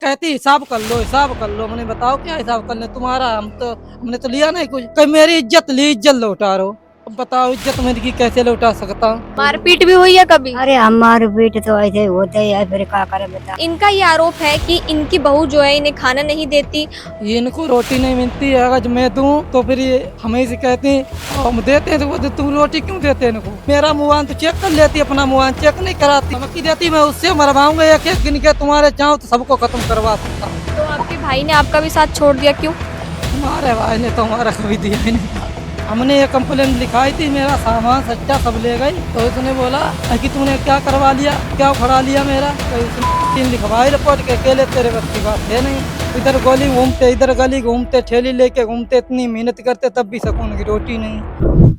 कहती हिसाब कर लो, हिसाब कर लो। मैंने बताओ क्या हिसाब कर ले तुम्हारा, हमने तो लिया नहीं कुछ। कहीं मेरी इज्जत ली, इज्जत लौटा रहो। अब बताओ इज्जत मेरी कैसे लौटा सकता हूँ। मारपीट भी हुई है कभी? अरे हमारे बेटे तो ऐसे होते ही है, फिर क्या करे बता। इनका ये आरोप है कि इनकी बहू जो है इन्हें खाना नहीं देती। ये इनको रोटी नहीं मिलती है, अगर मैं दूं तो फिर ये हमें से कहती हम देते हैं तो वो तुम रोटी क्यों देते हैं इनको। मेरा मुआन तो चेक कर लेती, अपना मुआन चेक नहीं कराती। धमकी देती मैं उससे मरवाऊंगा, एक एक गिन के तुम्हारे चाहो तो सबको खत्म करवा सकता हूँ। तो आपके भाई ने आपका भी साथ छोड़ दिया, क्यों? हमारे भाई ने तो हमारा कभी दिया ही नहीं। हमने ये कंप्लेंट लिखाई थी, मेरा सामान सच्चा सब ले गई। तो उसने बोला कि तूने क्या करवा लिया, क्या उखड़ा लिया मेरा। तो उसने लिखवाई रिपोर्ट के, अकेले तेरे बस की बात है नहीं। इधर गली घूमते, इधर गली घूमते, ठेली लेके घूमते, इतनी मेहनत करते तब भी सुकून की रोटी नहीं।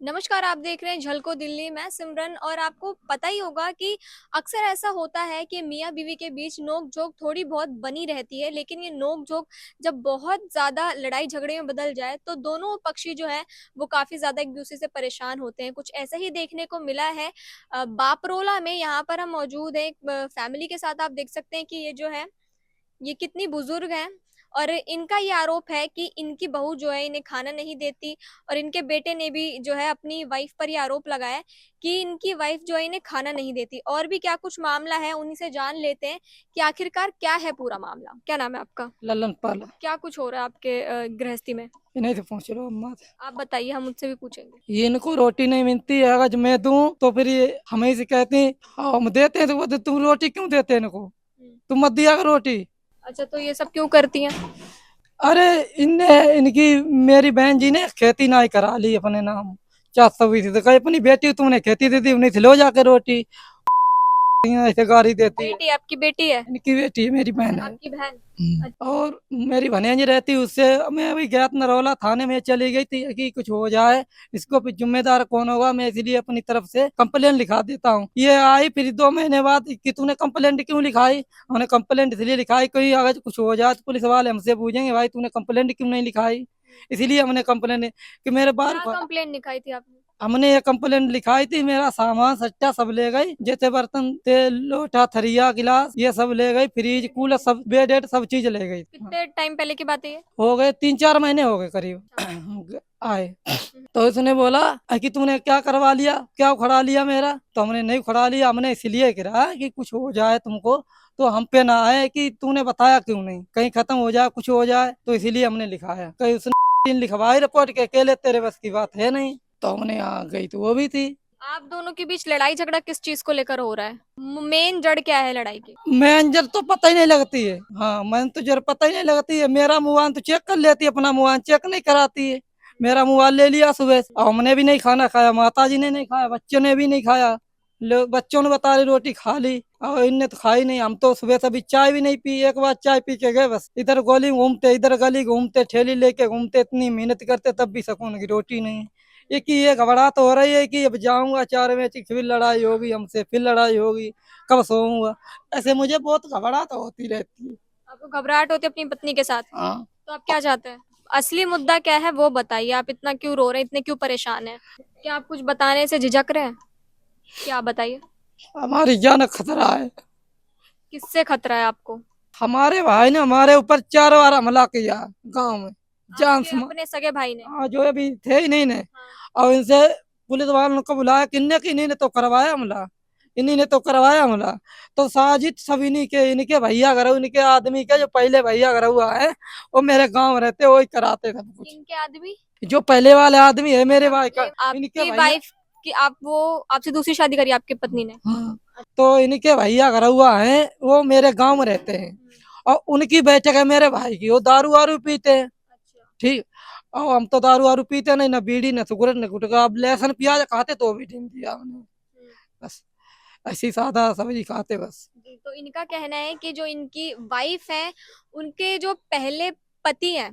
नमस्कार, आप देख रहे हैं झलको दिल्ली। मैं सिमरन। और आपको पता ही होगा कि अक्सर ऐसा होता है कि मियाँ बीवी के बीच नोक झोंक थोड़ी बहुत बनी रहती है, लेकिन ये नोक झोंक जब बहुत ज़्यादा लड़ाई झगड़े में बदल जाए तो दोनों पक्षी जो है वो काफ़ी ज़्यादा एक दूसरे से परेशान होते हैं। कुछ ऐसा ही देखने को मिला है बापरोला में। यहाँ पर हम मौजूद हैं एक फैमिली के साथ। आप देख सकते हैं कि ये जो है ये कितनी बुजुर्ग हैं और इनका ये आरोप है कि इनकी बहू जो है इन्हें खाना नहीं देती। और इनके बेटे ने भी जो है अपनी वाइफ पर ये आरोप लगाया है कि इनकी वाइफ जो है इन्हें खाना नहीं देती। और भी क्या कुछ मामला है उन्हीं से जान लेते हैं कि आखिरकार क्या है पूरा मामला। क्या नाम है आपका? ललन पाल। क्या कुछ हो रहा है आपके गृहस्थी में? इन्हीं से पूछ लो अम्मा से। आप बताइए, हम मुझसे भी पूछेंगे। ये इनको रोटी नहीं मिलती है, अगर मैं दूं तो फिर ये हमें से कहती हम देते हैं तो वो तुम रोटी क्यों देते हैं इनको, तुम मत दिया करो रोटी। अच्छा, तो ये सब क्यों करती हैं? अरे इनने इनकी मेरी बहन जी ने खेती ना करा ली अपने नाम, 420 तो कहीं अपनी बेटी तुमने खेती दे दी, उन्हें से लो जाके रोटी। ऐसे गाड़ी देती है। बेटी आपकी बेटी है? इनकी बेटी है, मेरी बहन है। आपकी बहन? और मेरी भनेजी रहती उससे मैं अभी गया नरौला थाने में चली गई थी कि कुछ हो जाए, इसको फिर जिम्मेदार कौन होगा। मैं इसलिए अपनी तरफ से कंप्लेंट लिखा देता हूँ। ये आई फिर 2 महीने बाद कि तूने कंप्लेंट क्यों लिखाई। हमने कंप्लेंट इसलिए लिखाई कोई अगर कुछ हो जाए तो पुलिस वाले हमसे पूछेंगे भाई तूने कंप्लेंट क्यों नहीं लिखाई। इसीलिए हमने कंप्लेंट कि मेरे बार क्या कंप्लेंट लिखाई थी आपने? हमने ये कंप्लेंट लिखाई थी, मेरा सामान सच्चा सब ले गई, जैसे बर्तन तेल लोटा थरिया गिलास ये सब ले गई, फ्रिज कूलर सब बेड एड सब चीज ले गई। कितने टाइम पहले की बात है ये? हो गए 3-4 महीने हो गए करीब आए। तो उसने बोला कि तूने क्या करवा लिया, क्या उखड़ा लिया मेरा। तो हमने नहीं उखड़ा लिया, हमने इसलिए गिरा कि कुछ हो जाए तुमको तो हम पे ना आए कि तूने बताया क्यों नहीं, कहीं खत्म हो जाए कुछ हो जाए। तो इसीलिए हमने लिखाया। कहीं उसने लिखवाई रिपोर्ट के, अकेले तेरे बस की बात है नहीं। तो हमने यहाँ गई तो वो भी थी। आप दोनों के बीच लड़ाई झगड़ा किस चीज को लेकर हो रहा है? मेन जड़ क्या है लड़ाई की? मैनेजर तो पता ही नहीं लगती है। हाँ मैंने तो जर पता ही नहीं लगती है। मेरा मुआन तो चेक कर लेती है, अपना मुआन चेक नहीं कराती है। मेरा मोबाइल ले लिया सुबह से, और हमने भी नहीं खाना खाया, माता जी ने नहीं खाया, बच्चों ने भी नहीं खाया। लोग बच्चों ने बता रही रोटी खा ली और इनने तो खाई नहीं। हम तो सुबह से अभी चाय भी नहीं पी, एक बार चाय पी के गए बस। इधर गली घूमते, इधर गली घूमते, ठेली लेके घूमते, इतनी मेहनत करते तब भी सुकून की रोटी नहीं। ये कि ये घबराहट हो रही है कि अब जाऊंगा 4 बजे फिर लड़ाई होगी हमसे, फिर लड़ाई होगी, कब सोऊंगा। ऐसे मुझे बहुत घबराहट होती रहती है। आपको घबराहट होती है अपनी पत्नी के साथ? हाँ। तो आप क्या चाहते हैं? असली मुद्दा क्या है वो बताइए। आप इतना क्यों रो रहे हैं, इतने क्यों परेशान हैं? क्या आप कुछ बताने से झिझक रहे हैं? क्या बताइए। हमारी जान का खतरा है। किससे खतरा है आपको? हमारे भाई ने हमारे ऊपर 4 बार हमला किया गांव में, जान आपके अपने सगे भाई ने? जो अभी थे ही नहीं ने। हाँ। और इनसे पुलिस वालों को बुलाया, किन्ने की इन्हीं ने तो करवाया हमला, इन्हीं ने तो करवाया हमला। तो साजिद सब इन्हीं के, इनके भैया घर, इनके आदमी के जो पहले भैया घर हुआ है वो मेरे गांव रहते, वही कराते सब कुछ। इनके आदमी? जो पहले वाले आदमी है मेरे भाई का, इनके आपकी भैया। वाइफ की आप वो आपसे दूसरी शादी करी आपकी पत्नी ने? हाँ। तो इनके भैया घर हुआ है वो मेरे गांव में रहते हैं, और उनकी बैठक है मेरे भाई की, वो दारू वारू पीते हैं। अच्छा। ठीक। और हम तो दारू वारू पीते नहीं, ना बीड़ी ना सिगरेट ना गुटखा। अब लहसुन प्याज खाते तो भी नहीं दिया हमने, बस ऐसी सादा सब्जी खाते बस। जी, तो इनका कहना है कि जो इनकी वाइफ है उनके जो पहले पति हैं,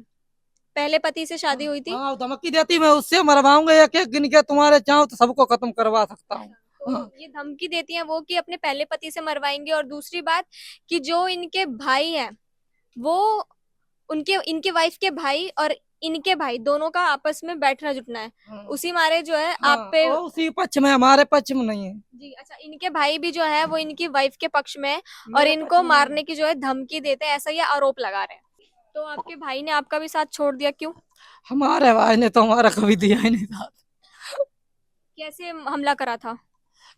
पहले पति से शादी हुई थी। हाँ धमकी देती मैं उससे मरवाऊंगा, एक एक गिन के तुम्हारे चाहो तो सबको खत्म करवा सकता हूँ। तो हाँ। ये धमकी देती हैं वो कि अपने पहले पति से मरवाएंगे। और दूसरी बात कि जो इनके भाई हैं वो उनके इनके वाइफ के भाई और इनके भाई दोनों का आपस में बैठना जुटना है, हाँ, उसी मारे जो है हाँ, आप पे। वो उसी पक्ष में, हमारे पक्ष में नहीं है। जी अच्छा, इनके भाई भी जो है वो इनकी वाइफ के पक्ष में है और मेरे इनको पक्ष में नहीं है। मारने की जो है धमकी देते हैं, ऐसा ये आरोप लगा रहे हैं। तो आपके भाई ने आपका भी साथ छोड़ दिया, क्यों? हमारे भाई ने तो हमारा कभी दिया ही नहीं था। कैसे हमला करा था?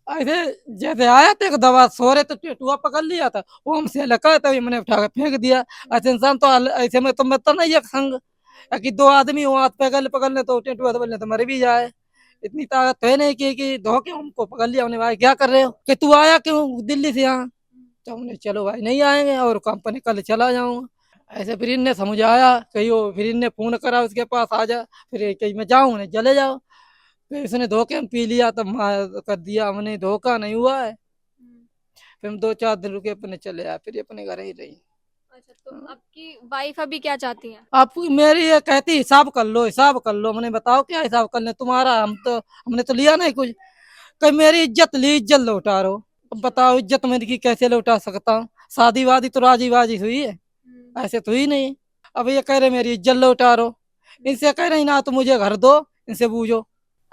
ऐसे जैसे आया था, एक दवा सो रहे तो टेटुआ पकड़ लिया था, वो हमसे लगा तभी मैंने उठा के फेंक दिया। ऐसे इंसान तो ऐसे में तो मरता नहीं एक संग, कि दो आदमी हो हाथ पकड़ ले तो टेटुआ दबल ले तो मर भी जाए। इतनी ताकत तो है नहीं कि धोखे हमको पकड़ लिया। हमने भाई क्या कर रहे हो, कि तू आया क्यों दिल्ली से यहाँ? तो हमने चलो भाई नहीं आएंगे और कंपनी कल चला जाऊंगा। ऐसे फिर इनने समझाया कहीं, वो फिर इनने फोन करा उसके पास आ जा, फिर कहीं मैं जाऊँ नहीं चले जाओ। फिर इसने धोखे में पी लिया तब कर दिया हमने, धोखा नहीं हुआ है। फिर हम 2-4 दिन रुके, अपने चले आए, फिर ये अपने घर ही रही। अच्छा, तो आपकी वाइफ अभी क्या चाहती हैं? आप मेरी ये कहती हिसाब कर लो, हिसाब कर लो। मैंने बताओ क्या हिसाब कर ले तुम्हारा, हमने तो लिया नहीं कुछ। कहीं मेरी इज्जत ली, इज्जत लौटा रहो। अब बताओ इज्जत मेरी की कैसे लौटा सकता हूँ? शादी वादी तो राजी बाजी हुई है, ऐसे तो ही नहीं। अब ये कह रहे मेरी इज्जत लौटा रहो, इनसे कह रही ना तो मुझे घर दो, इनसे बूझो।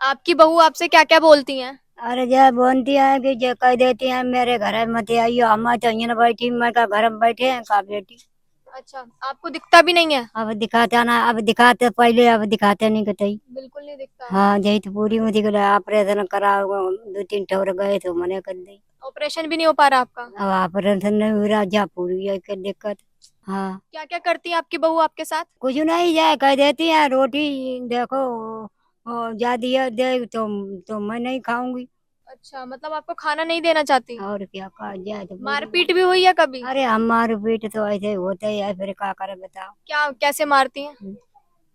आपकी बहू आपसे क्या क्या बोलती हैं? अरे जय बोलती है कि जय कह देती है मेरे घर में मत आइयो, हम तो यहाँ बैठी, मैं का घर में बैठे हैं का बेटी। अच्छा, आपको दिखता भी नहीं है? अब दिखाता ना, अब दिखाते पहले, अब दिखाते नहीं कतई। बिल्कुल नहीं दिखता। हाँ जही तो पूरी मुझे ऑपरेशन करा, 2-3 ठोर गए तो मने कर दी। ऑपरेशन भी नहीं हो पा रहा आपका? अब ऑपरेशन नहीं हुआ, जा पूरी है के दिक्कत। हाँ क्या क्या करती है आपकी बहू आपके साथ? कुछ नहीं, जाए कह देती है रोटी देखो जा दिया दे तो मैं नहीं खाऊंगी। अच्छा, मतलब आपको खाना नहीं देना चाहती? और क्या कहा जाए तो मारपीट भी हुई है कभी? अरे हमारे पेट तो ऐसे होते ही है, फिर क्या करे बताओ। क्या, कैसे मारती हैं?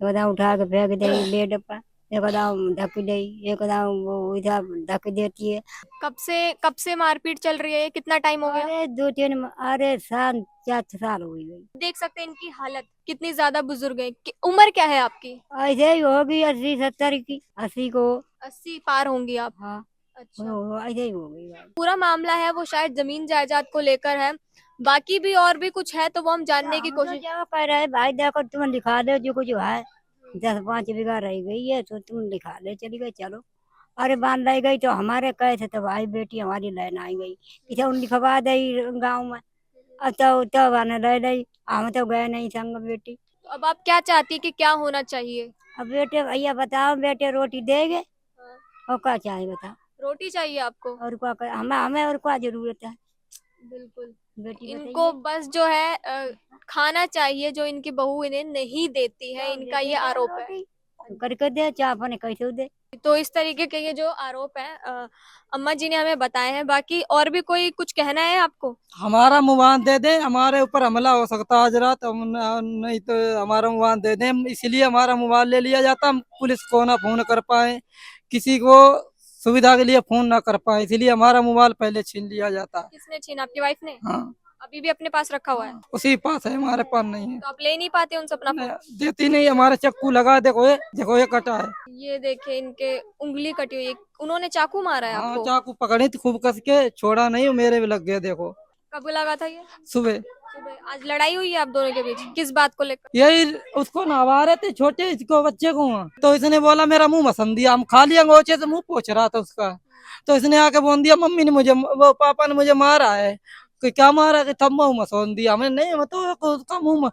एकदम उठा के फेंक दे बेड पर, एकदम ढक दे, एकदम वो इधर ढक देती है। कब से मारपीट चल रही है? ये कितना टाइम हो गया? अरे 2-3, अरे 4 साल हो गई। देख सकते हैं इनकी हालत कितनी ज्यादा बुजुर्ग है। उम्र क्या है आपकी? ऐसे ही होगी 80-70 की, 80 को। 80 पार होंगी आप? हाँ अच्छा, ऐसे ही हो गई भाई। पूरा मामला है वो शायद जमीन जायदाद को लेकर है। बाकी भी और भी कुछ है तो वो हम जानने की हम तो कोशिश। क्या कह रहे हैं भाई, देखो तुम लिखा दो जो कुछ है, 10-5 बीघा रह गई है तो तुम लिखा ले चली गई, चलो। अरे बांध लाई गई तो हमारे कहे थे तो भाई बेटी हमारी लेन आई गई, इसे उन लिखवा दे गाँव में। अब तो तब आने ले ली, हम तो गए नहीं संग बेटी। तो अब आप क्या चाहती है कि क्या होना चाहिए? अब बेटे भैया बताओ, बेटे रोटी देंगे और क्या चाहिए बताओ। रोटी चाहिए आपको? और क्या हमें हमें और क्या जरूरत है बिल्कुल। बेटी इनको बताइए। बस जो है खाना चाहिए जो इनकी बहू इन्हें नहीं देती है, इनका ये आरोप है। रोटी करके दे, चाय पानी कैसे दे। तो इस तरीके के ये जो आरोप है अम्मा जी ने हमें बताए हैं। बाकी और भी कोई कुछ कहना है आपको? हमारा मुआवजा दे दे, हमारे ऊपर हमला हो सकता है आज रात, नहीं तो हमारा मुआवजा दे दें, इसलिए हमारा मोबाइल ले लिया जाता। हम पुलिस को ना फोन कर पाए, किसी को सुविधा के लिए फोन ना कर पाए, इसलिए हमारा मोबाइल पहले छीन लिया जाता है। किसने छीना? आपकी वाइफ ने? हाँ, अभी भी अपने पास रखा हुआ है? उसी पास है, हमारे पास नहीं है। तो आप ले नहीं पाते उनसे अपना फोन? देती नहीं, हमारे चक्कू लगा, देखो ये कटा है। ये देखिए इनके उंगली कटी हुई है। उन्होंने चाकू मारा है हाँ, आपको? चाकू पकड़ी थी खूब कस के, छोड़ा नहीं, मेरे भी लग गया देखो। कब लगा था ये? सुबह सुबह। आज लड़ाई हुई है आप दोनों के बीच, किस बात को लेकर? यही, उसको नहवा रहे थे छोटे इसको बच्चे को, तो इसने बोला मेरा मुंह मसन दिया, हम खा लिया, अंगोछे से मुंह पोछ रहा था उसका। तो इसने आके बोल दिया मम्मी ने मुझे, वो पापा ने मुझे मारा है। कि क्या मारा, कि तब मुंह मसोन दिया। हमने नहीं, मैं तो उसका मुंह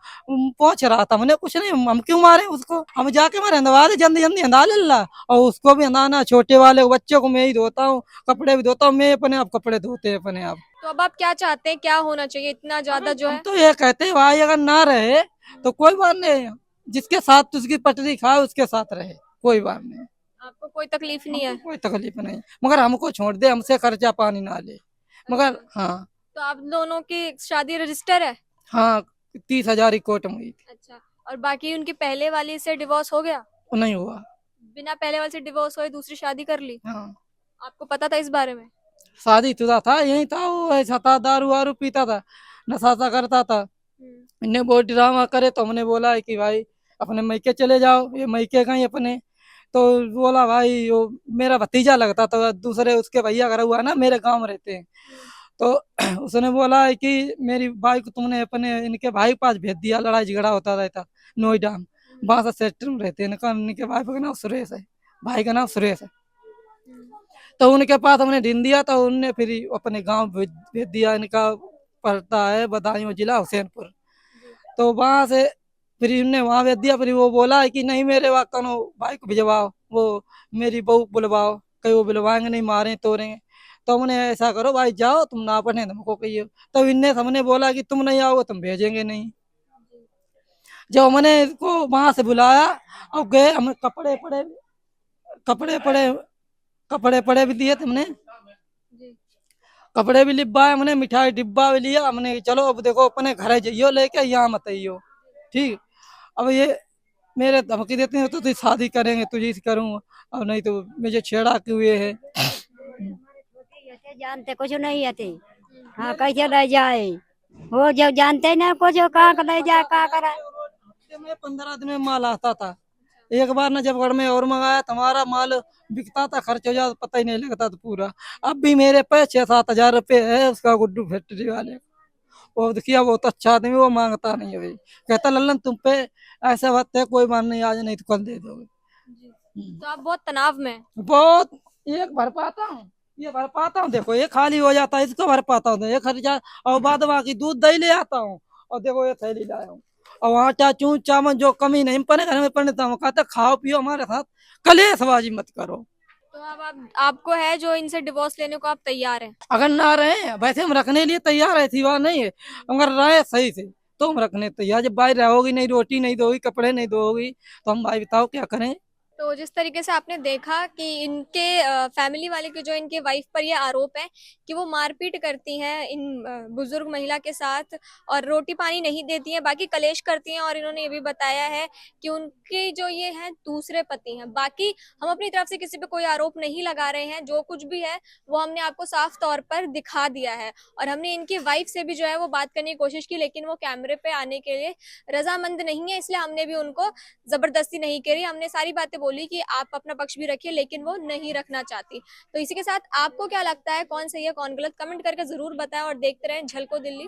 पोछ रहा था, मैंने कुछ नहीं, हम क्यों मारे उसको, हम जाके मारे अंधवा दे, जल्दी जल्दी अंधा ले ला। और उसको भी अंधाना, छोटे वाले बच्चों को मैं ही धोता हूँ, कपड़े भी धोता हूँ मैं, अपने आप कपड़े धोते हैं अपने आप। तो अब आप क्या चाहते हैं, क्या होना चाहिए? इतना ज्यादा जो हम है तो ये कहते हैं भाई अगर ना रहे तो कोई बात नहीं, जिसके साथ उसकी पटरी खाए उसके साथ रहे, कोई बात नहीं, आपको कोई तकलीफ नहीं है? कोई तकलीफ नहीं, मगर हमको छोड़ दे, हमसे खर्चा पानी ना ले, मगर हाँ। तो आप दोनों की शादी रजिस्टर है? हाँ, 30,000 ही कोर्ट में हुई थी, अच्छा, और बाकी उनकी पहले वाली से डिवोर्स हो गया? वो नहीं हुआ। बिना पहले वाले से डिवोर्स हुए दूसरी शादी कर ली? हाँ, आपको पता था इस बारे में? शादी शुदा था, यही था, वो ऐसा था, दारू वारू पीता था, नशा सा करता था। इन्हें बहुत ड्रामा करे तो हमने बोला है कि भाई अपने मैके चले जाओ, ये मैके कहीं अपने। तो बोला भाई वो मेरा भतीजा लगता, तो दूसरे उसके भैया घर हुआ ना, मेरे गांव में रहते हैं। तो उसने बोला है कि मेरी भाई को तुमने अपने इनके भाई के पास भेज दिया, लड़ाई झगड़ा होता रहता नोएडा में। वहां से सेक्टर में रहते हैं। इनका इनके भाई का नाम सुरेश है, भाई का नाम सुरेश है। तो उनके पास हमने ढूंढ दिया, तो उनने फिर अपने गांव भेज दिया। इनका पड़ता है बदायूं जिला हुसैनपुर। तो वहां से फिर इनने वहां भेज दिया। फिर वो बोला है कि नहीं मेरे वहाँ कनो भाई को भिजवाओ, वो मेरी बहू को बुलवाओ, कहीं वो बुलवाएंगे नहीं, मारे तोड़ेंगे। तो हमने ऐसा करो भाई जाओ, तुम ना पढ़े तुमको कहिए। तब इनने हमने बोला कि तुम नहीं आओगे तुम भेजेंगे नहीं। जब हमने इसको वहां से बुलाया और गए, हमें कपड़े पड़े कपड़े पड़े भी दिए तुमने, कपड़े भी लिपवाए हमने, मिठाई डिब्बा भी लिया हमने कि चलो अब देखो अपने घर जाइयो लेके, यहाँ मत आइयो। ठीक। अब ये मेरे धमकी देते हैं तो तुझे शादी करेंगे, तुझे से करूँ, और नहीं तो मुझे छेड़ा के हुए है। ऐसे जानते कुछ नहीं आते। हाँ कैसे ले जाए, वो जब जानते ना कुछ कहाँ का ले जाए कहाँ करा। में 15 दिन में माल आता था। एक बार ना जब गढ़ में और मंगाया, तुम्हारा माल बिकता था, खर्च हो जाता पता ही नहीं लगता था पूरा। अब भी मेरे पे 6-7 हजार रुपए है उसका, गुड्डू फैक्ट्री वाले। वो देखिए बहुत अच्छा आदमी, वो मांगता नहीं है भाई। कहता लल्लन तुम पे ऐसे बात है, कोई बात नहीं, आज नहीं तो कल दे दोगे। तो आप बहुत तनाव में हैं। बहुत। एक भर पाता हूँ, ये भर पाता हूँ, देखो ये खाली हो जाता है, इसको भर पाता हूँ, ये खर्चा। और बाद बाकी दूध दही ले आता हूँ, और देखो ये थैली लाया हूँ। और आटा चून चावल जो कमी नहीं पड़े घर में पड़ने, तो कहता खाओ पियो हमारे साथ, कलेशबाजी मत करो। तो अब आपको है जो इनसे डिवोर्स लेने को आप तैयार हैं? अगर ना रहे वैसे हम रखने लिए तैयार है, ऐसी बात नहीं है। अगर रहे सही से तो हम रखने तैयार। जब भाई रहोगी नहीं, रोटी नहीं दोगी, कपड़े नहीं दोगी, तो हम भाई बताओ क्या करें। तो जिस तरीके से आपने देखा कि इनके फैमिली वाले के जो इनके वाइफ पर ये आरोप है कि वो मारपीट करती हैं इन बुजुर्ग महिला के साथ और रोटी पानी नहीं देती हैं, बाकी कलेश करती हैं। और इन्होंने ये भी बताया है कि उनके जो ये हैं दूसरे पति हैं। बाकी हम अपनी तरफ से किसी पे कोई आरोप नहीं लगा रहे हैं, जो कुछ भी है वो हमने आपको साफ तौर पर दिखा दिया है। और हमने इनकी वाइफ से भी जो है वो बात करने की कोशिश की, लेकिन वो कैमरे पे आने के लिए रजामंद नहीं है, इसलिए हमने भी उनको जबरदस्ती नहीं करी। हमने सारी बातें बोली कि आप अपना पक्ष भी रखिए, लेकिन वो नहीं रखना चाहती। तो इसी के साथ आपको क्या लगता है, कौन सही है कौन गलत, कमेंट करके जरूर बताएं और देखते रहें झलको दिल्ली।